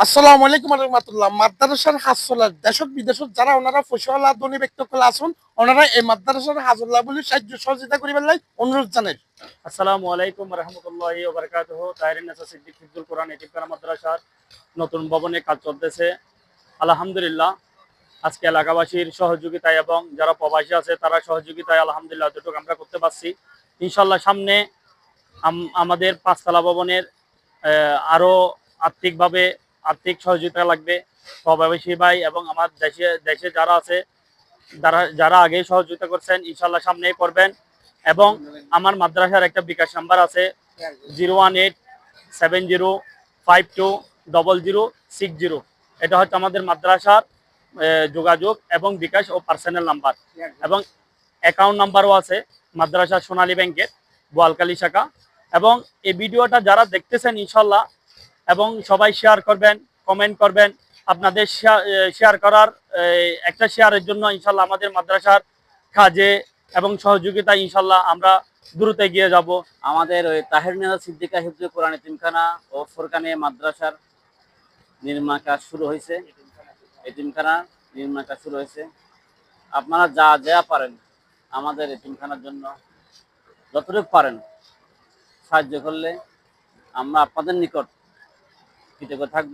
আসসালামু আলাইকুম রহমতুল্লাহ। মাদ্রাসার হাসলার দেশত বিদেশত যারা ওনারা ফসলা ধনী ব্যক্তিসকল আছেন, ওনারা এই মাদ্রাসার হাজল্লা বলে সাহায্য সহযোগিতা করিবার লাই অনুরোধ জানাই। আসসালামু আলাইকুম রহমতুল্লাহি ওয়া বারাকাতুহু। তাহিরুন নেসা সিদ্দিক হিফজুল কোরআন এতিমখানা মাদ্রাসার নতুন ভবনে কাজ চলতেছে। আলহামদুলিল্লাহ, আজকে এলাকাবাসীর সহযোগিতায় এবং যারা প্রবাসী আছে তারা সহযোগিতায় আলহামদুলিল্লাহ যতটুকু আমরা করতে পারছি। ইনশাল্লাহ সামনে আমাদের পাঁচতলা ভবনের আরও আর্থিকভাবে আর্থিক সহযোগিতা লাগবে। প্রবাসী ভাই এবং আমার দেশে দেশে যারা আছে যারা যারা আগে সহযোগিতা করছেন ইনশাল্লাহ সামনে করবেন। এবং আমার মাদ্রাসার একটা বিকাশ নাম্বার আছে 01870520060। এটা হচ্ছে আমাদের মাদ্রাসার যোগাযোগ এবং বিকাশ ও পার্সোনাল নাম্বার, এবং অ্যাকাউন্ট নাম্বারও আছে মাদ্রাসা সোনালী ব্যাংকের বোয়ালখালী শাখা। এবং এই ভিডিওটা যারা দেখতেছেন ইনশাল্লাহ এবং সবাই শেয়ার করবেন, কমেন্ট করবেন। আপনাদের শেয়ার করার একটা শেয়ারের জন্য ইনশাল্লাহ আমাদের মাদ্রাসার কাজে এবং সহযোগিতা ইনশাল্লাহ আমরা দ্রুত এগিয়ে যাব। আমাদের ওই তাহিরুন নেসা সিদ্দিকা হিফজুল কোরআন এতিমখানা ও ফোরকানে মাদ্রাসার নির্মাণ কাজ শুরু হয়েছে। এতিমখানা নির্মাণ কাজ শুরু হয়েছে। আপনারা যা যা পারেন আমাদের এতিমখানার জন্য যতটুকু পারেন সাহায্য করলে আমরা আপনাদের নিকট কৃতজ্ঞ থাকব।